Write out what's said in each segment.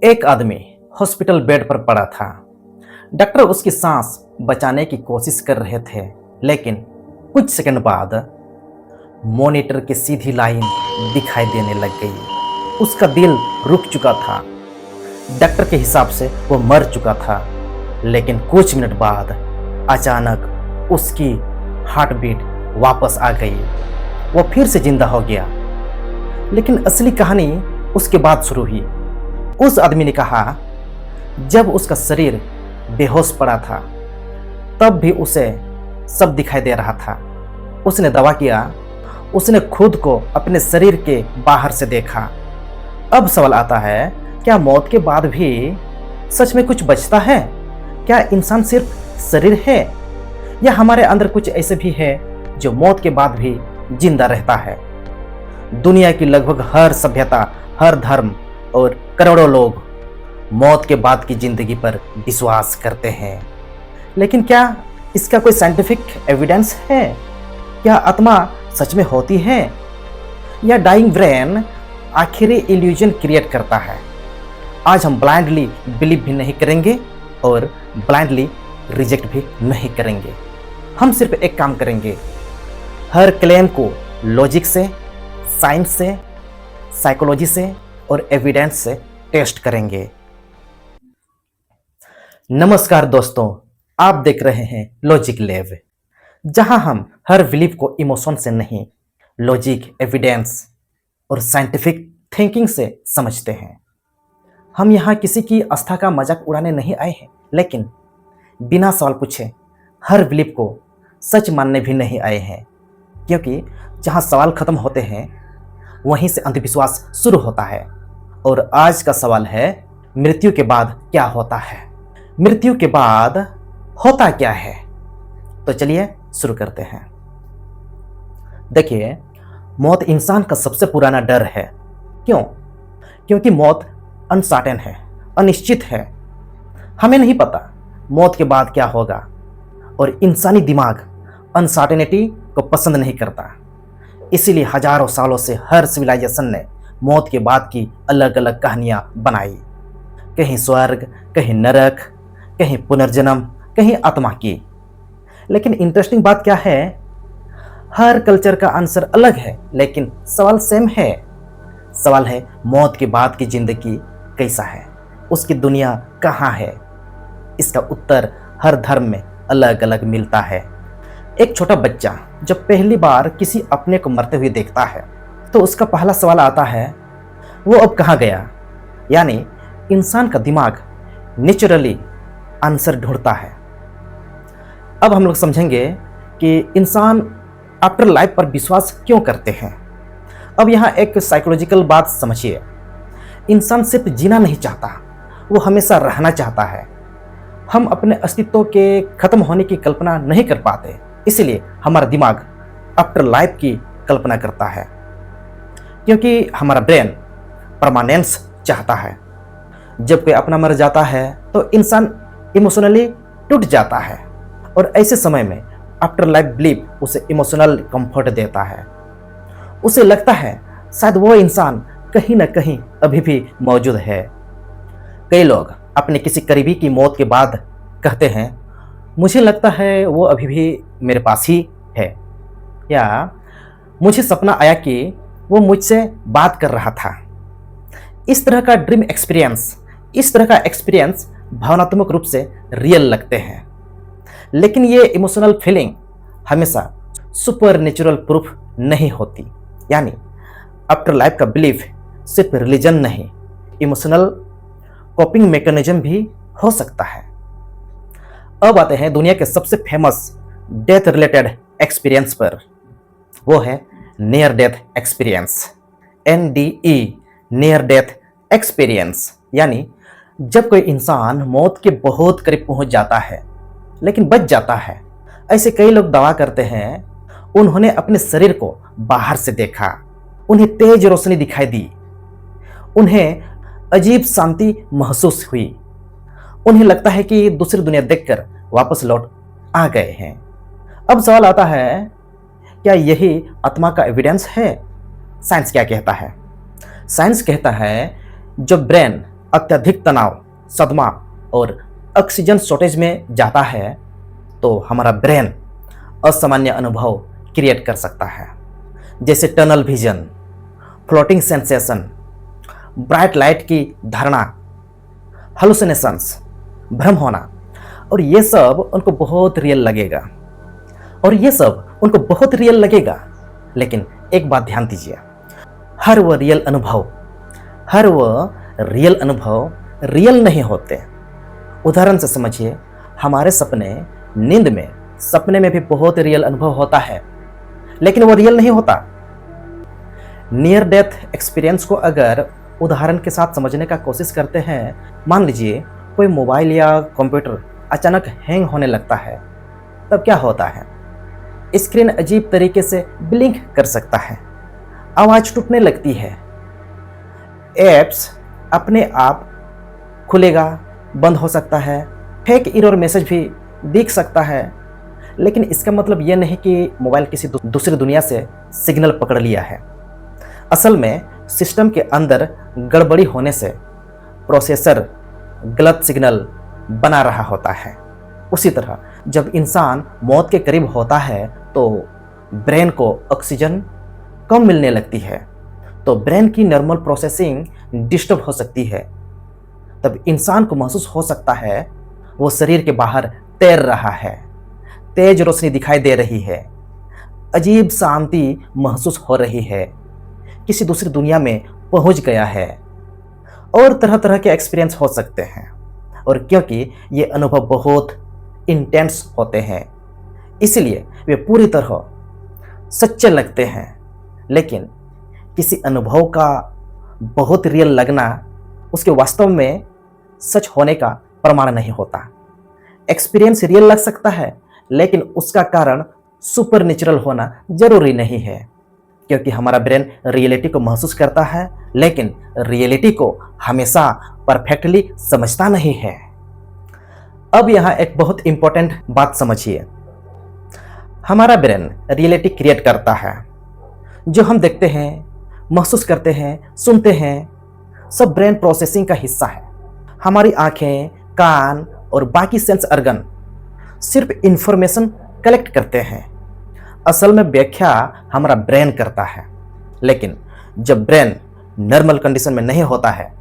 एक आदमी hospital bed पर पड़ा था। डॉक्टर उसकी सांस बचाने की कोशिश कर रहे थे, लेकिन कुछ सेकंड बाद मॉनिटर की सीधी लाइन दिखाई देने लग गई। उसका दिल रुक चुका था। डॉक्टर के हिसाब से वो मर चुका था, लेकिन कुछ मिनट बाद अचानक उसकी हार्ट बीट वापस आ गई। वो फिर से जिंदा हो गया। लेकिन असली कहानी उसके बाद शुरू हुई। उस आदमी ने कहा, जब उसका शरीर बेहोश पड़ा था तब भी उसे सब दिखाई दे रहा था। उसने दावा किया, उसने खुद को अपने शरीर के बाहर से देखा। अब सवाल आता है, क्या मौत के बाद भी सच में कुछ बचता है? क्या इंसान सिर्फ शरीर है, या हमारे अंदर कुछ ऐसे भी है जो मौत के बाद भी जिंदा रहता है? दुनिया की लगभग हर सभ्यता, हर धर्म और करोड़ों लोग मौत के बाद की जिंदगी पर विश्वास करते हैं। लेकिन क्या इसका कोई साइंटिफिक एविडेंस है? क्या आत्मा सच में होती है, या डाइंग ब्रेन आखिरी इल्यूजन क्रिएट करता है? आज हम ब्लाइंडली बिलीव भी नहीं करेंगे और ब्लाइंडली रिजेक्ट भी नहीं करेंगे। हम सिर्फ एक काम करेंगे, हर क्लेम को लॉजिक से, साइंस से, साइकोलॉजी से और एविडेंस से टेस्ट करेंगे। नमस्कार दोस्तों, आप देख रहे हैं लॉजिक लैब, जहां हम हर बिलीफ को इमोशन से नहीं, लॉजिक, एविडेंस और साइंटिफिक थिंकिंग से समझते हैं। हम यहां किसी की आस्था का मजाक उड़ाने नहीं आए हैं, लेकिन बिना सवाल पूछे हर बिलीफ को सच मानने भी नहीं आए हैं, क्योंकि जहां सवाल खत्म होते हैं वहीं से अंधविश्वास शुरू होता है। और आज का सवाल है, मृत्यु के बाद क्या होता है? मृत्यु के बाद होता क्या है? तो चलिए शुरू करते हैं। देखिए, मौत इंसान का सबसे पुराना डर है। क्यों? क्योंकि मौत अनसर्टेन है, अनिश्चित है। हमें नहीं पता मौत के बाद क्या होगा, और इंसानी दिमाग अनसर्टेनिटी को पसंद नहीं करता। इसीलिए हजारों सालों से हर सिविलाइजेशन ने मौत के बाद की अलग अलग कहानियां बनाई। कहीं स्वर्ग, कहीं नरक, कहीं पुनर्जन्म, कहीं आत्मा की। लेकिन इंटरेस्टिंग बात क्या है, हर कल्चर का आंसर अलग है, लेकिन सवाल सेम है। सवाल है, मौत के बाद की जिंदगी कैसा है, उसकी दुनिया कहाँ है? इसका उत्तर हर धर्म में अलग अलग मिलता है। एक छोटा बच्चा जब पहली बार किसी अपने को मरते हुए देखता है तो उसका पहला सवाल आता है, वो अब कहाँ गया? यानी इंसान का दिमाग नेचुरली आंसर ढूंढता है। अब हम लोग समझेंगे कि इंसान आफ्टर लाइफ पर विश्वास क्यों करते हैं। अब यहाँ एक साइकोलॉजिकल बात समझिए। इंसान सिर्फ जीना नहीं चाहता, वो हमेशा रहना चाहता है। हम अपने अस्तित्व के खत्म होने की कल्पना नहीं कर पाते, इसलिए हमारा दिमाग आफ्टर लाइफ की कल्पना करता है, क्योंकि हमारा ब्रेन परमानेंस चाहता है। जब कोई अपना मर जाता है तो इंसान इमोशनली टूट जाता है, और ऐसे समय में आफ्टर लाइफ बिलीफ उसे इमोशनल कंफर्ट देता है। उसे लगता है शायद वो इंसान कहीं ना कहीं अभी भी मौजूद है। कई लोग अपने किसी करीबी की मौत के बाद कहते हैं, मुझे लगता है वो अभी भी मेरे पास ही है, या मुझे सपना आया कि वो मुझसे बात कर रहा था। इस तरह का ड्रीम एक्सपीरियंस, इस तरह का एक्सपीरियंस भावनात्मक रूप से रियल लगते हैं, लेकिन ये इमोशनल फीलिंग हमेशा सुपर नेचुरल प्रूफ नहीं होती। यानी आफ्टर लाइफ का बिलीफ सिर्फ रिलीजन नहीं, इमोशनल कोपिंग मैकेनिज्म भी हो सकता है। अब आते हैं दुनिया के सबसे फेमस डेथ रिलेटेड एक्सपीरियंस पर। वो है near death experience, NDE, near death experience. यानी जब कोई इंसान मौत के बहुत करीब पहुंच जाता है लेकिन बच जाता है। ऐसे कई लोग दावा करते हैं उन्होंने अपने शरीर को बाहर से देखा, उन्हें तेज रोशनी दिखाई दी, उन्हें अजीब शांति महसूस हुई, उन्हें लगता है कि दूसरी दुनिया देखकर वापस लौट आ गए हैं। अब सवाल आता है, क्या यही आत्मा का एविडेंस है? साइंस क्या कहता है? साइंस कहता है, जब ब्रेन अत्यधिक तनाव, सदमा और ऑक्सीजन शॉर्टेज में जाता है तो हमारा ब्रेन असामान्य अनुभव क्रिएट कर सकता है, जैसे tunnel vision, floating sensation, bright light की धारणा, हालुसिनेशंस, भ्रम होना। और ये सब उनको बहुत रियल लगेगा। लेकिन एक बात ध्यान दीजिए, हर वो रियल अनुभव रियल नहीं होते। उदाहरण से समझिए, हमारे सपने में भी बहुत रियल अनुभव होता है, लेकिन वो रियल नहीं होता। नियर डेथ एक्सपीरियंस को अगर उदाहरण के साथ समझने का कोशिश करते हैं, मान लीजिए कोई मोबाइल या कंप्यूटर अचानक हैंग होने लगता है, तब क्या होता है? स्क्रीन अजीब तरीके से ब्लिंक कर सकता है, आवाज टूटने लगती है, एप्स अपने आप खुलेगा, बंद हो सकता है, फेक एरर मैसेज भी दिख सकता है। लेकिन इसका मतलब यह नहीं कि मोबाइल किसी दूसरी दुनिया से सिग्नल पकड़ लिया है। असल में सिस्टम के अंदर गड़बड़ी होने से प्रोसेसर गलत सिग्नल बना रहा होता है। उसी तरह जब इंसान मौत के करीब होता है तो ब्रेन को ऑक्सीजन कम मिलने लगती है, तो ब्रेन की नॉर्मल प्रोसेसिंग डिस्टर्ब हो सकती है। तब इंसान को महसूस हो सकता है वो शरीर के बाहर तैर रहा है, तेज रोशनी दिखाई दे रही है, अजीब शांति महसूस हो रही है, किसी दूसरी दुनिया में पहुंच गया है, और तरह तरह के एक्सपीरियंस हो सकते हैं। और क्योंकि ये अनुभव बहुत इंटेंस होते हैं, इसलिए वे पूरी तरह सच्चे लगते हैं। लेकिन किसी अनुभव का बहुत रियल लगना उसके वास्तव में सच होने का प्रमाण नहीं होता। एक्सपीरियंस रियल लग सकता है, लेकिन उसका कारण सुपर नेचुरल होना जरूरी नहीं है, क्योंकि हमारा ब्रेन रियलिटी को महसूस करता है, लेकिन रियलिटी को हमेशा परफेक्टली समझता नहीं है। अब यहाँ एक बहुत इंपॉर्टेंट बात समझिए, हमारा ब्रेन रियलिटी क्रिएट करता है। जो हम देखते हैं, महसूस करते हैं, सुनते हैं, सब ब्रेन प्रोसेसिंग का हिस्सा है। हमारी आंखें, कान और बाकी सेंस ऑर्गन सिर्फ इंफॉर्मेशन कलेक्ट करते हैं। असल में व्याख्या हमारा ब्रेन करता है। लेकिन जब ब्रेन नॉर्मल कंडीशन में नहीं होता है,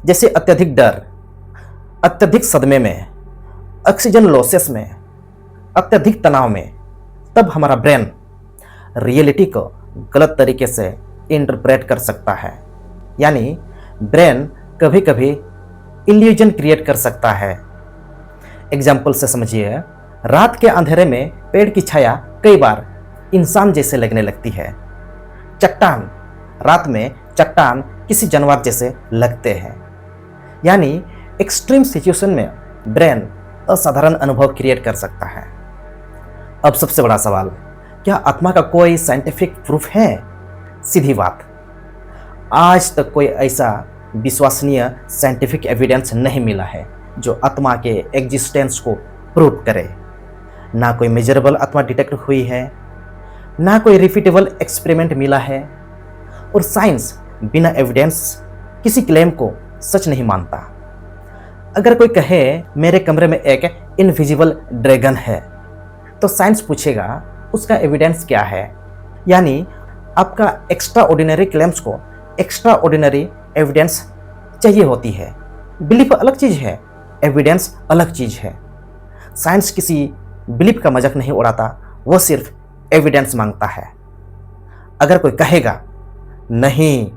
जैसे अत्यधिक डर, अत्यधिक सदमे में, ऑक्सीजन लॉसेस में, अत्यधिक तनाव में, तब हमारा ब्रेन रियलिटी को गलत तरीके से इंटरप्रेट कर सकता है। यानी ब्रेन कभी कभी इल्यूजन क्रिएट कर सकता है। एग्जाम्पल से समझिए, रात के अंधेरे में पेड़ की छाया कई बार इंसान जैसे लगने लगती है। चट्टान, रात में चट्टान किसी जानवर जैसे लगते हैं। यानी एक्सट्रीम सिचुएशन में ब्रेन असाधारण अनुभव क्रिएट कर सकता है। अब सबसे बड़ा सवाल, क्या आत्मा का कोई साइंटिफिक प्रूफ है? सीधी बात, आज तक कोई ऐसा विश्वसनीय साइंटिफिक एविडेंस नहीं मिला है जो आत्मा के एग्जिस्टेंस को प्रूव करे। ना कोई मेजरेबल आत्मा डिटेक्ट हुई है, ना कोई रिपीटेबल एक्सपेरिमेंट मिला है, और साइंस बिना एविडेंस किसी क्लेम को सच नहीं मानता। अगर कोई कहे मेरे कमरे में एक इनविजिबल ड्रैगन है, तो साइंस पूछेगा उसका एविडेंस क्या है। यानी आपका एक्स्ट्रा ऑर्डिनरी क्लेम्स को एक्स्ट्रा ऑर्डिनरी एविडेंस चाहिए होती है। बिलीफ अलग चीज है, एविडेंस अलग चीज है। साइंस किसी बिलीफ का मजाक नहीं उड़ाता, वो सिर्फ एविडेंस मांगता है। अगर कोई कहेगा नहीं,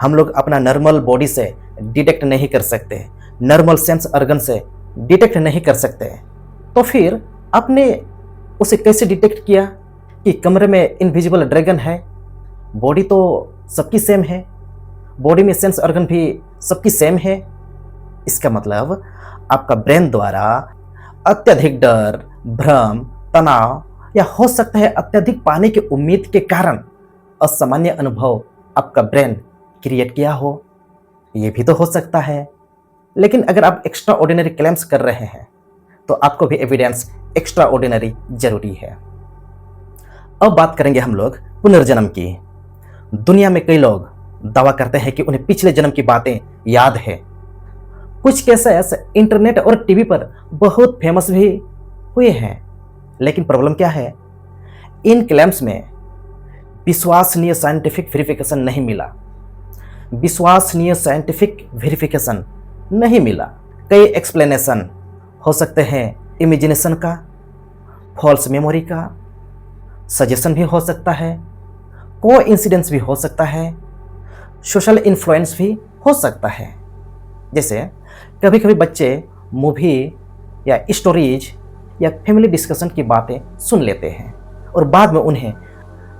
हम लोग अपना नॉर्मल बॉडी से डिटेक्ट नहीं कर सकते, नॉर्मल सेंस ऑर्गन से डिटेक्ट नहीं कर सकते, तो फिर आपने उसे कैसे डिटेक्ट किया कि कमरे में इनविजिबल ड्रैगन है? बॉडी तो सबकी सेम है, बॉडी में सेंस ऑर्गन भी सबकी सेम है। इसका मतलब आपका ब्रेन द्वारा अत्यधिक डर, भ्रम, तनाव या हो सकता है अत्यधिक पाने की उम्मीद के कारण असामान्य अनुभव आपका ब्रेन क्रिएट किया हो। ये भी तो हो सकता है। लेकिन अगर आप एक्स्ट्रा ऑर्डिनरी क्लेम्स कर रहे हैं, तो आपको भी एविडेंस एक्स्ट्रा ऑर्डिनरी जरूरी है। अब बात करेंगे हम लोग पुनर्जन्म की। दुनिया में कई लोग दावा करते हैं कि उन्हें पिछले जन्म की बातें याद है, कुछ केसेस इंटरनेट और टीवी पर बहुत फेमस भी हुए हैं, लेकिन प्रॉब्लम क्या है, इन क्लेम्स में विश्वसनीय साइंटिफिक वेरिफिकेशन नहीं मिला। विश्वसनीय साइंटिफिक वेरिफिकेशन नहीं मिला। कई एक्सप्लेनेशन हो सकते हैं, इमेजिनेशन का, फॉल्स मेमोरी का, सजेशन भी हो सकता है, कोइंसिडेंस भी हो सकता है, सोशल इन्फ्लुएंस भी हो सकता है। जैसे कभी कभी बच्चे मूवी या स्टोरीज या फैमिली डिस्कशन की बातें सुन लेते हैं और बाद में उन्हें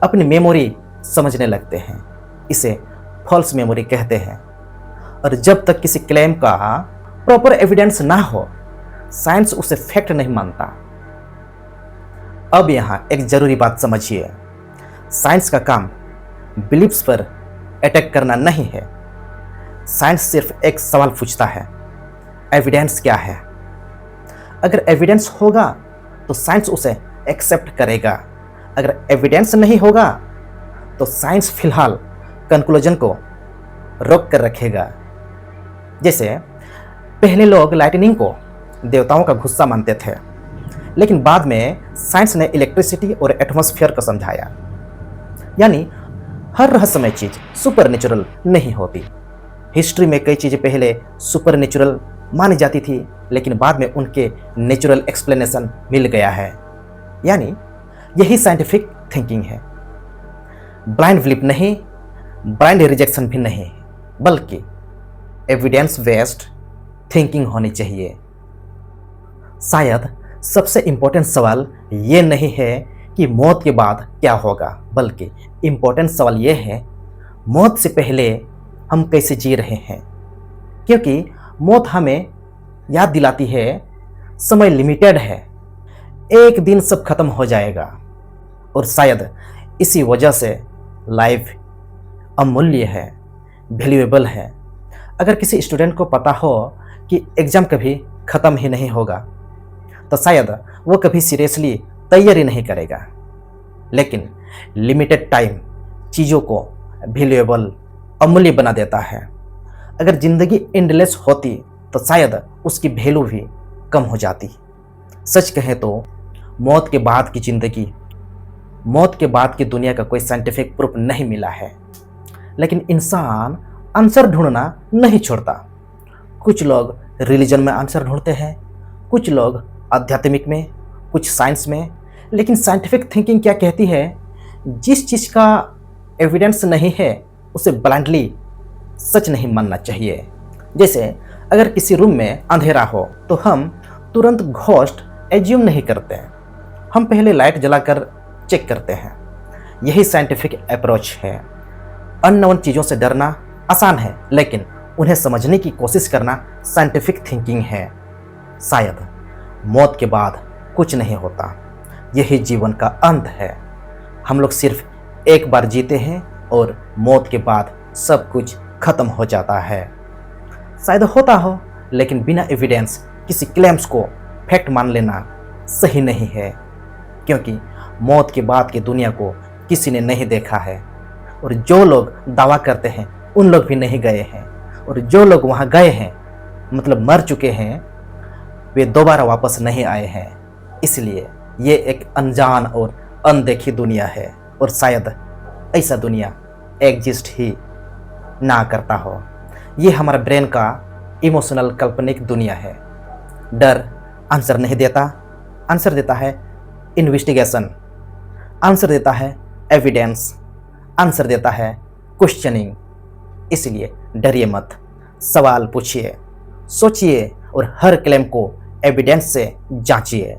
अपनी मेमोरी समझने लगते हैं। इसे फॉल्स मेमोरी कहते हैं। और जब तक किसी क्लेम का प्रॉपर एविडेंस ना हो, साइंस उसे फैक्ट नहीं मानता। अब यहां एक जरूरी बात समझिए, साइंस का काम बिलीफ्स पर अटैक करना नहीं है। साइंस सिर्फ एक सवाल पूछता है, एविडेंस क्या है। अगर एविडेंस होगा तो साइंस उसे एक्सेप्ट करेगा। अगर एविडेंस नहीं होगा तो साइंस फिलहाल कंक्लूजन को रोक कर रखेगा। जैसे पहले लोग लाइटनिंग को देवताओं का गुस्सा मानते थे, लेकिन बाद में साइंस ने इलेक्ट्रिसिटी और एटमॉस्फेयर को समझाया। यानी हर रहस्यमय चीज सुपरनेचुरल नहीं होती। हिस्ट्री में कई चीजें पहले सुपरनेचुरल मानी जाती थी, लेकिन बाद में उनके नेचुरल एक्सप्लेनेशन मिल गया है। यानी यही साइंटिफिक थिंकिंग है। ब्लाइंड बिलीफ नहीं, ब्लाइंड रिजेक्शन भी नहीं, बल्कि एविडेंस बेस्ड थिंकिंग होनी चाहिए। शायद सबसे इंपॉर्टेंट सवाल ये नहीं है कि मौत के बाद क्या होगा, बल्कि इंपॉर्टेंट सवाल ये है, मौत से पहले हम कैसे जी रहे हैं। क्योंकि मौत हमें याद दिलाती है समय लिमिटेड है, एक दिन सब खत्म हो जाएगा। और शायद इसी वजह से लाइफ अमूल्य है, वैल्यूएबल है। अगर किसी स्टूडेंट को पता हो कि एग्जाम कभी खत्म ही नहीं होगा तो शायद वो कभी सीरियसली तैयारी नहीं करेगा। लेकिन लिमिटेड टाइम चीज़ों को वैल्यूएबल, अमूल्य बना देता है। अगर ज़िंदगी एंडलेस होती तो शायद उसकी वैल्यू भी कम हो जाती। सच कहें तो मौत के बाद की ज़िंदगी, मौत के बाद की दुनिया का कोई साइंटिफिक प्रूफ नहीं मिला है, लेकिन इंसान आंसर ढूंढना नहीं छोड़ता। कुछ लोग रिलीजन में आंसर ढूंढते हैं, कुछ लोग आध्यात्मिक में, कुछ साइंस में। लेकिन साइंटिफिक थिंकिंग क्या कहती है, जिस चीज़ का एविडेंस नहीं है उसे ब्लाइंडली सच नहीं मानना चाहिए। जैसे अगर किसी रूम में अंधेरा हो तो हम तुरंत घोस्ट एज्यूम नहीं करते, हम पहले लाइट जलाकर चेक करते हैं। यही साइंटिफिक अप्रोच है। अननोन चीज़ों से डरना आसान है, लेकिन उन्हें समझने की कोशिश करना साइंटिफिक थिंकिंग है। शायद मौत के बाद कुछ नहीं होता, यही जीवन का अंत है। हम लोग सिर्फ एक बार जीते हैं और मौत के बाद सब कुछ खत्म हो जाता है। शायद होता हो, लेकिन बिना एविडेंस किसी क्लेम्स को फैक्ट मान लेना सही नहीं है। क्योंकि मौत के बाद की दुनिया को किसी ने नहीं देखा है, और जो लोग दावा करते हैं उन लोग भी नहीं गए हैं, और जो लोग वहाँ गए हैं मतलब मर चुके हैं, वे दोबारा वापस नहीं आए हैं। इसलिए ये एक अनजान और अनदेखी दुनिया है, और शायद ऐसा दुनिया एग्जिस्ट ही ना करता हो। ये हमारे ब्रेन का इमोशनल काल्पनिक दुनिया है। डर आंसर नहीं देता, आंसर देता है इन्वेस्टिगेशन, आंसर देता है एविडेंस, आंसर देता है क्वेश्चनिंग। इसलिए डरिए मत, सवाल पूछिए, सोचिए और हर क्लेम को एविडेंस से जांचिए।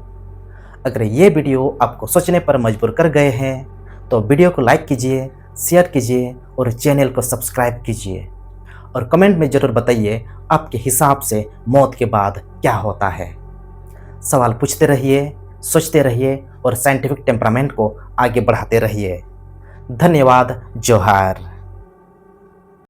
अगर ये वीडियो आपको सोचने पर मजबूर कर गए हैं तो वीडियो को लाइक कीजिए, शेयर कीजिए और चैनल को सब्सक्राइब कीजिए। और कमेंट में ज़रूर बताइए आपके हिसाब से मौत के बाद क्या होता है। सवाल पूछते रहिए, सोचते रहिए और साइंटिफिक टेम्परामेंट को आगे बढ़ाते रहिए। धन्यवाद। जोहार।